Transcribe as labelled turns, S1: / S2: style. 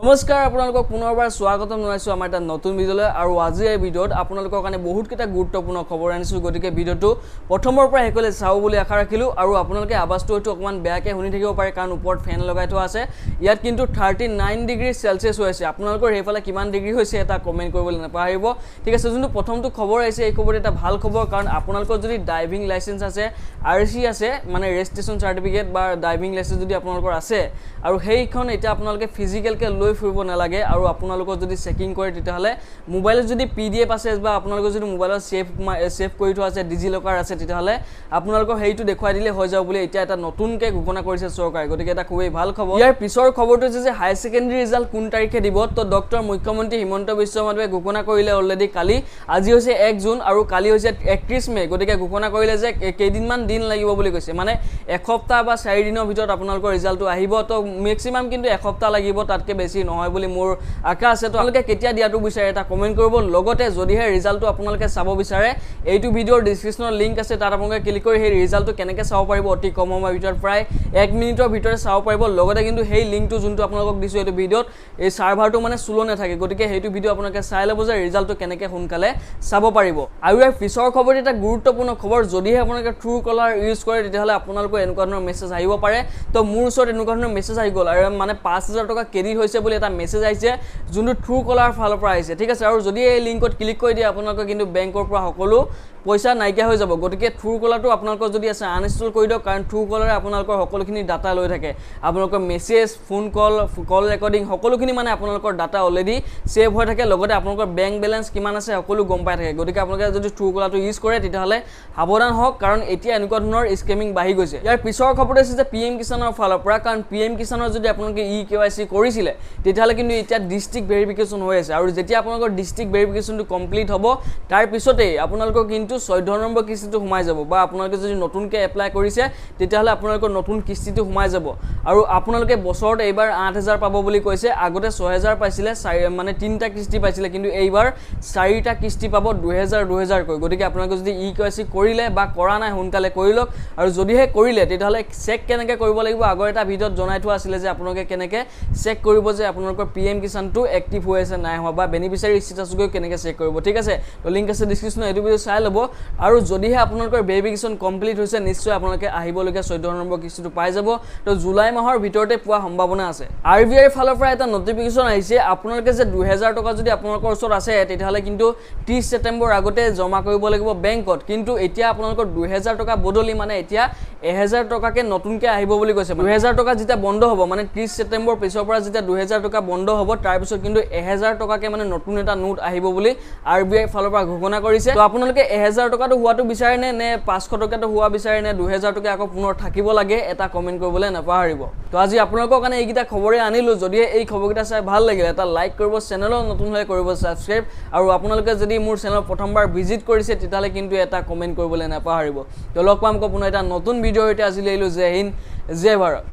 S1: নমস্কাৰ আপোনালোকক পুনৰবাৰ স্বাগতম জনাইছো আমাৰ এটা নতুন ভিডিঅলৈ আৰু আজি এই ভিডিঅত আপোনালোকৰ কাৰণে বহুত কেইটা গুৰুত্বপূৰ্ণ খবৰ আনিছো গতিকে ভিডিঅটো প্ৰথমৰ পৰা হেকলে চাও বুলি আশা ৰাখিলো আৰু আপোনালোকে আৱাজটো হয়তো অকমান বেয়াকে শুনি থাকিব পাৰে কাৰণ ওপৰত ফেন লগাই থোৱা আছে ইয়াত কিন্তু 39 ডিগ্ৰী সেলসিয়াস হৈছে আপোনালোকৰ হেফালে কিমান ডিগ্ৰী হৈছে এটা কমেন্ট কৰিবলৈ নাপাহৰিব ঠিক আছে যোনটো প্ৰথমটো খবৰ আহিছে এই খবৰ এটা ভাল খবৰ কাৰণ আপোনালোকৰ যদি ড্ৰাইভিং লাইসেন্স আছে আৰসি আছে মানে ৰেজিষ্ট্ৰেচন সাৰ্টিফিকেট বা ড্ৰাইভিং লাইসেন্স যদি আপোনালোকৰ আছে আৰু সেইখন এটা আপোনালোকে ফিজিক্যালকে ফুৰিব নালাগে আৰু আপোনালোকৰ যদি চেকিং কৰে তেতিয়াহলে মোবাইলত যদি পিডিএফ আছে বা আপোনালোকৰ যদি মোবাইলত সেভ কৰি থোৱা আছে ডিজি লকাৰ আছে তেতিয়াহলে আপোনালোকৰ হেইটো দেখুৱাই দিলে হৈ যাব বুলি এতিয়া এটা নতুনকে ঘোষণা কৰিছে চৰকাৰে গতিকে এটা খুবেই ভাল খবৰ ইয়াৰ পিছৰ খবৰটো যে হাই সেকেন্ডাৰী ৰিজাল্ট কোন তাৰিখে দিব তো ডক্টৰ মুখ্যমন্ত্ৰী হিমন্ত বিশ্ব শৰ্মাৱে ঘোষণা কৰিলে অলৰেডি কালি আজি হৈছে 1 জুন আৰু কালি হৈছে 31 মে গতিকে ঘোষণা কৰিলে যে কেইদিনমান দিন লাগিব বুলি কৈছে মানে এসপ্তাহ বা 4 দিনৰ ভিতৰত আপোনালোকৰ ৰিজাল্টটো আহিব তো ম্যাক্সিমাম কিন্তু এসপ্তাহ লাগিব তাতকে বেছি নহয় বুলি মোৰ আশা আছে তো আপোনালোকে কেতিয়া দিয়াটো বিচাৰে এটা কমেন্ট কৰিব লগতে যদিহে ৰিজাল্টটো আপোনালোকে চাব বিচাৰে এইটো ভিডিওৰ ডেসক্ৰিপচনৰ লিংক আছে তাত আপোনালোকে ক্লিক কৰি সেই ৰিজাল্টটো কেনেকৈ চাব পাৰিব অতি কম সময়ৰ ভিতৰত প্ৰায় 1 মিনিটৰ ভিতৰত চাব পাৰিব লগতে কিন্তু সেই লিংকটো যোনটো আপোনালোকক দিছো এইটো ভিডিওত এই সাৰ্ভাৰটো মানে স্লো নাথাকে গতিকে সেইটো ভিডিও আপোনালোকে চাই ল'ব যে ৰিজাল্টটো কেনেকৈ সোনকালে চাব পাৰিব আৰু ইয়াৰ পিছৰ খবৰ এটা গুৰুত্বপূৰ্ণ খবৰ যদিহে আপোনালোকে ট্ৰু কলাৰ ইউজ কৰে তেতিয়াহলে আপোনালোকৰ এনেকুৱা ধৰণৰ মেছেজ আহিব পাৰে তো মোৰ ওচৰত এনেকুৱা ধৰণৰ মেছেজ আহি গ'ল আৰু মানে 5000 টকা ক্ৰেডিট হৈছে বুলি এটা মেছেজ আহিছে যোনটো ট্ৰু কলাৰ ফালৰ পৰা আহিছে ঠিক আছে আৰু যদি এই লিংকত ক্লিক কৰি দিয়ে আপোনালোকে কিন্তু বেংকৰ পৰা সকলো পইচা নাইকিয়া হৈ যাব গতিকে ট্ৰু কলাৰটো আপোনালোকৰ যদি আছে আনইনষ্টল কৰি দিয়ক কাৰণ ট্ৰু কলাৰে আপোনালোকৰ সকলোখিনি ডাটা লৈ থাকে আপোনালোকৰ মেছেজ ফোন কল ৰেকৰ্ডিং সকলোখিনি মানে আপোনালোকৰ ডাটা অলৰেডি সেভ হৈ থাকে লগতে আপোনালোকৰ বেংক বেলেন্স কিমান আছে সকলো গম পাই থাকে গতিকে আপোনালোকে যদি ট্ৰু কলাৰটো ইউজ কৰে তেতিয়াহলে সাৱধান হওক কাৰণ এতিয়া এনেকুৱা ধৰণৰ স্কেমিং বাঢ়ি গৈছে ইয়াৰ পিছৰ খবৰটো আছে যে পিএম কিষাণৰ ফালৰ পৰা কাৰণ পিএম কিষাণৰ যদি আপোনালোকে ইকেৱাইসি কৰিছিলে তেতিয়াহলে কিন্তু এতিয়া ডিস্ট্ৰিক্ট ভেৰিফিকেশন হৈ আছে আৰু যেতিয়া আপোনালোকৰ ডিস্ট্ৰিক্ট ভেৰিফিকেশনটো কমপ্লিট হ'ব তাৰ পিছতে আপোনালোকৰ কিন্তু 14 নম্বৰ কিস্তিটো সোমাই যাব বা আপোনালোকে যদি নতুনকে এপ্লাই কৰিছে তেতিয়াহলে আপোনালোকৰ নতুন কিস্তিটো সোমাই যাব আৰু আপোনালোকে বছৰত এইবাৰ 8000 পাব বুলি কৈছে আগতে 6000 পাইছিলে মানে তিনটা কিস্তি পাইছিলে কিন্তু এইবাৰ 4টা কিস্তি পাব 2000 কৈ গতিকে আপোনালোকে যদি ইকেৱাইসি কৰিলে বা কৰা নাই সোনকালে কৰি লওক আৰু যদিহে কৰিলে তেতিয়াহলে চেক কেনেকৈ কৰিব লাগিব আগৰ এটা ভিডিওত জনাই থোৱা আছিল যে আপোনালোকে কেনেকৈ চেক কৰিব যে আপোনালোকৰ পিএম কিষাণটো এক্টিভ হৈ আছে নাই হোৱা বা বেনিফিচিয়াৰী ষ্টেটাস গৈ কেনেকৈ চেক কৰিব ঠিক আছে তো লিংক আছে ডেসক্ৰিপচনত এইটো ভিডিও চাই ল'ব আৰু যদিহে আপোনালোকৰ ভেৰিফিকেশন কমপ্লিট হৈছে নিশ্চয় আপোনালোকে আহিবলগীয়া 14 নম্বৰ কিস্তিটো পাই যাব তো জুলাই মাহৰ ভিতৰতে পোৱা সম্ভাৱনা আছে আৰবিআই ফালৰ পৰা এটা নটিফিকেশন আহিছে আপোনালোকে যে 2000 টকা যদি আপোনালোকৰ ওচৰত আছে তেতিয়াহলে কিন্তু 30 ছেপ্টেম্বৰ আগতে জমা কৰিব লাগিব বেংকত কিন্তু এতিয়া আপোনালোকৰ 2000 টকা বদলি মানে এতিয়া 1000 টকাকে নতুনকে আহিব বুলি কৈছে 2000 টকা যেতিয়া বন্ধ হ'ব মানে 30 ছেপ্টেম্বৰ পিছৰ পৰা যেতিয়া 2000 টকা বন্ধ হ'ব তাৰ পিছত কিন্তু 1000 টকাকে মানে নতুন এটা নোট আহিব বুলি আৰবিআই ফালৰ পৰা ঘোষণা কৰিছে তো আপোনালোকে 1000 টকাটো হোৱাটো বিচাৰে নে 500 টকাটো হোৱা বিচাৰে নে 2000 টকা আকৌ পুনৰ থাকিব লাগে এটা কমেন্ট কৰিবলৈ নাপাহৰিব তো আজি আপোনালোকৰ কাৰণে এইকিটা খবৰে আনিলো যদি এই খবৰকিটা চাই ভাল লাগিলে এটা লাইক কৰিব চেনেলৰ নতুন হৈ কৰিব সাবস্ক্ৰাইব আৰু আপোনালোকে যদি মোৰ চেনেল প্ৰথমবাৰ ভিজিট কৰিছে তেতিয়ালে কিন্তু এটা কমেন্ট কৰিবলৈ নাপাহৰিব তো লগ পাম পুনৰ এটা নতুন ভিডিও এটা আজি লৈলো জয় হিন্দ জয় ভাৰত